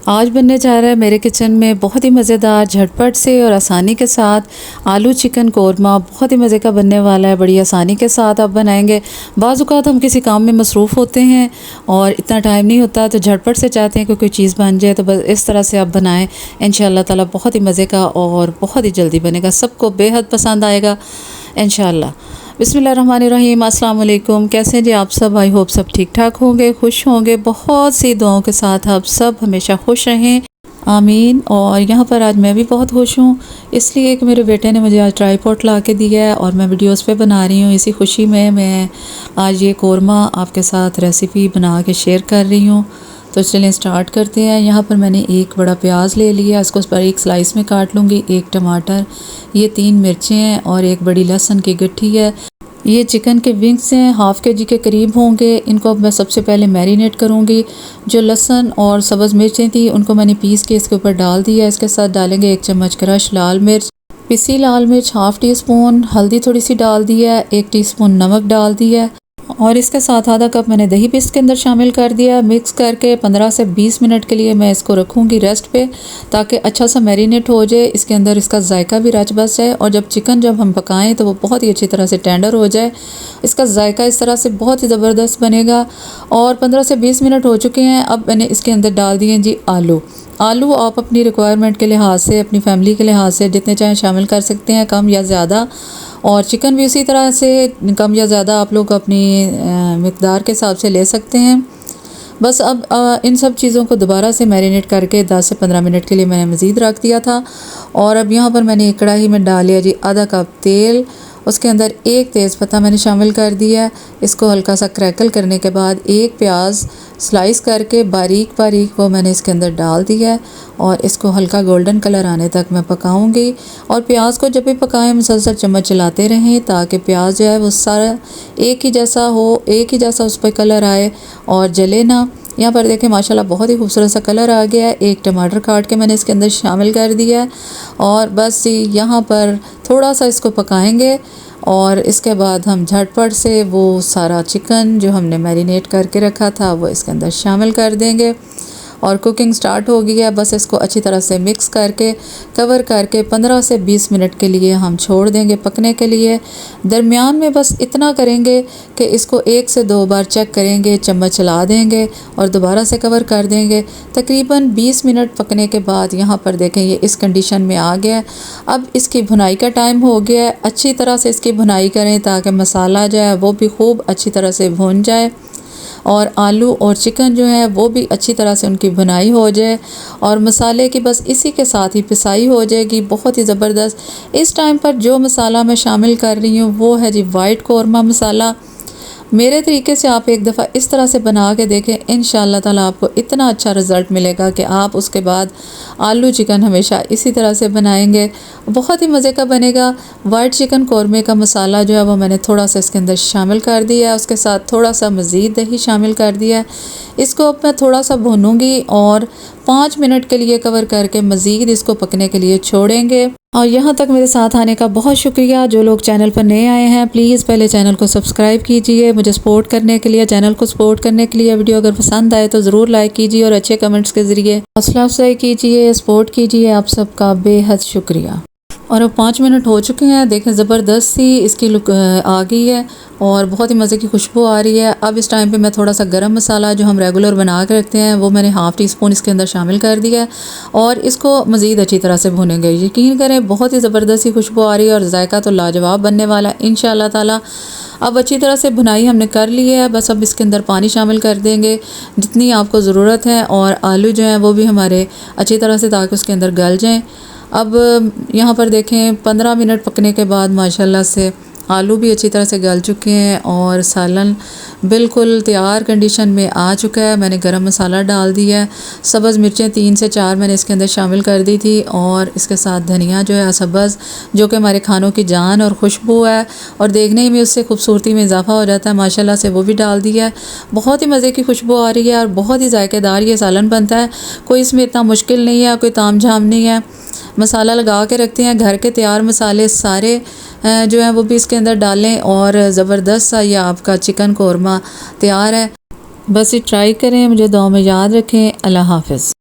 आज बनने जा रहा है मेरे किचन में बहुत ही मज़ेदार झटपट से और आसानी के साथ आलू चिकन कोरमा। बहुत ही मज़े का बनने वाला है, बड़ी आसानी के साथ आप बनाएंगे। बाज़ औक़ात हम किसी काम में मसरूफ़ होते हैं और इतना टाइम नहीं होता, तो झटपट से चाहते हैं कि कोई चीज़ बन जाए, तो बस इस तरह से आप बनाएं। इंशाअल्लाह ताला बहुत ही मज़े का और बहुत ही जल्दी बनेगा, सबको बेहद पसंद आएगा इंशाअल्लाह। बिस्मिल्लाहिर्रहमानिर्रहीम, अस्सलाम वालेकुम। कैसे हैं जी आप सब? आई होप सब ठीक ठाक होंगे, खुश होंगे। बहुत सी दुआओं के साथ आप सब हमेशा खुश रहें, आमीन। और यहाँ पर आज मैं भी बहुत खुश हूँ, इसलिए कि मेरे बेटे ने मुझे आज ट्राईपॉड ला के दिया है और मैं वीडियोस पे बना रही हूँ। इसी खुशी में मैं आज ये कोरमा आपके साथ रेसिपी बना के शेयर कर रही हूँ। तो चलें स्टार्ट करते हैं। यहाँ पर मैंने एक बड़ा प्याज ले लिया, इसको उस पर एक स्लाइस में काट लूँगी। एक टमाटर, ये 3 मिर्चें हैं और एक बड़ी लहसुन की गट्ठी है। ये चिकन के विंग्स हैं, हाफ़ के जी के करीब होंगे। इनको अब मैं सबसे पहले मैरिनेट करूँगी। जो लहसुन और सब्ज़ मिर्चें थी उनको मैंने पीस के इसके ऊपर डाल दिया। इसके साथ डालेंगे 1 चम्मच क्रश लाल मिर्च, पिसी लाल मिर्च हाफ़ टी स्पून, हल्दी थोड़ी सी डाल दी है, 1 टीस्पून नमक डाल दिया और इसके साथ आधा कप मैंने दही भी इसके अंदर शामिल कर दिया। मिक्स करके 15 से 20 मिनट के लिए मैं इसको रखूँगी रेस्ट पे, ताकि अच्छा सा मैरिनेट हो जाए, इसके अंदर इसका जायका भी रच बस जाए और जब हम पकाएं तो वो बहुत ही अच्छी तरह से टेंडर हो जाए। इसका जायका इस तरह से बहुत ही ज़बरदस्त बनेगा। और 15 से 20 मिनट हो चुके हैं। अब मैंने इसके अंदर डाल दिए जी आलू आप अपनी रिक्वायरमेंट के लिहाज से, अपनी फैमिली के लिहाज से जितने चाहें शामिल कर सकते हैं, कम या ज़्यादा। और चिकन भी उसी तरह से कम या ज़्यादा आप लोग अपनी मिक़दार के हिसाब से ले सकते हैं। बस अब इन सब चीज़ों को दोबारा से मैरिनेट करके 10 से 15 मिनट के लिए मैंने मज़ीद रख दिया था। और अब यहाँ पर मैंने एक कढ़ाई में डाल लिया जी आधा कप तेल। उसके अंदर 1 तेज़पत्ता मैंने शामिल कर दिया। इसको हल्का सा क्रैकल करने के बाद 1 प्याज स्लाइस करके बारीक वो मैंने इसके अंदर डाल दिया है और इसको हल्का गोल्डन कलर आने तक मैं पकाऊंगी। और प्याज को जब भी पकाएं मुसलसल चम्मच चलाते रहें, ताकि प्याज जो है वो सारा एक ही जैसा हो, एक ही जैसा उस पर कलर आए और जले ना। यहाँ पर देखें माशाल्लाह बहुत ही खूबसूरत सा कलर आ गया है। 1 टमाटर काट के मैंने इसके अंदर शामिल कर दिया है और बस यहाँ पर थोड़ा सा इसको पकाएंगे और इसके बाद हम झटपट से वो सारा चिकन जो हमने मैरिनेट करके रखा था वो इसके अंदर शामिल कर देंगे और कुकिंग स्टार्ट हो गई है। बस इसको अच्छी तरह से मिक्स करके कवर करके 15 से 20 मिनट के लिए हम छोड़ देंगे पकने के लिए। दरमियान में बस इतना करेंगे कि इसको 1 से 2 बार चेक करेंगे, चम्मच चला देंगे और दोबारा से कवर कर देंगे। तकरीबन 20 मिनट पकने के बाद यहाँ पर देखें ये इस कंडीशन में आ गया। अब इसकी भुनाई का टाइम हो गया है। अच्छी तरह से इसकी भुनाई करें ताकि मसाला जो है वो भी खूब अच्छी तरह से भुन जाए और आलू और चिकन जो है वो भी अच्छी तरह से उनकी भुनाई हो जाए और मसाले की बस इसी के साथ ही पिसाई हो जाएगी बहुत ही ज़बरदस्त। इस टाइम पर जो मसाला मैं शामिल कर रही हूँ वो है जी वाइट कोरमा मसाला। मेरे तरीके से आप एक दफ़ा इस तरह से बना के देखें, इंशाअल्लाह ताला आपको इतना अच्छा रिज़ल्ट मिलेगा कि आप उसके बाद आलू चिकन हमेशा इसी तरह से बनाएंगे, बहुत ही मज़े का बनेगा। वाइट चिकन कोरमे का मसाला जो है वो मैंने थोड़ा सा इसके अंदर शामिल कर दिया है, उसके साथ थोड़ा सा मज़ीद दही शामिल कर दिया है। इसको अब मैं थोड़ा सा भूनूंगी और 5 मिनट के लिए कवर करके मज़ीद इसको पकने के लिए छोड़ेंगे। और यहाँ तक मेरे साथ आने का बहुत शुक्रिया। जो लोग चैनल पर नए आए हैं प्लीज़ पहले चैनल को सब्सक्राइब कीजिए मुझे सपोर्ट करने के लिए, चैनल को सपोर्ट करने के लिए। वीडियो अगर पसंद आए तो ज़रूर लाइक कीजिए और अच्छे कमेंट्स के ज़रिए हौसला अफजाई कीजिए, सपोर्ट कीजिए। आप सबका बेहद शुक्रिया। और अब 5 मिनट हो चुके हैं, देखें ज़बरदस्त सी इसकी लुक आ गई है और बहुत ही मज़े की खुशबू आ रही है। अब इस टाइम पे मैं थोड़ा सा गरम मसाला जो हम रेगुलर बना के रखते हैं वो मैंने हाफ़ टी स्पून इसके अंदर शामिल कर दिया है और इसको मज़ीद अच्छी तरह से भूनेंगे। यकीन करें बहुत ही ज़बरदस्त सी खुशबू आ रही है और जायका तो लाजवाब बनने वाला है इंशाअल्लाह ताला। अब अच्छी तरह से भुनाई हमने कर ली है। बस अब इसके अंदर पानी शामिल कर देंगे जितनी आपको ज़रूरत है और आलू जो हैं वो भी हमारे अच्छी तरह से ताकि उसके अंदर गल जाएँ। अब यहाँ पर देखें 15 मिनट पकने के बाद माशाल्लाह से आलू भी अच्छी तरह से गल चुके हैं और सालन बिल्कुल तैयार कंडीशन में आ चुका है। मैंने गरम मसाला डाल दिया है, सब्ज़ मिर्चें 3 से 4 मैंने इसके अंदर शामिल कर दी थी और इसके साथ धनिया जो है सब्ज़, जो कि हमारे खानों की जान और खुशबू है और देखने में उससे खूबसूरती में इजाफा हो जाता है माशाल्लाह से, वो भी डाल दिया है। बहुत ही मज़े की खुशबू आ रही है और बहुत ही जायकेदार ये सालन बनता है। कोई इसमें इतना मुश्किल नहीं है, कोई ताम झाम नहीं है। मसाला लगा के रखते हैं, घर के तैयार मसाले सारे जो हैं वो भी इसके अंदर डालें और ज़बरदस्त सा ये आपका चिकन कोरमा तैयार है। बस ये ट्राई करें, मुझे दुआ में याद रखें। अल्लाह हाफ़िज़।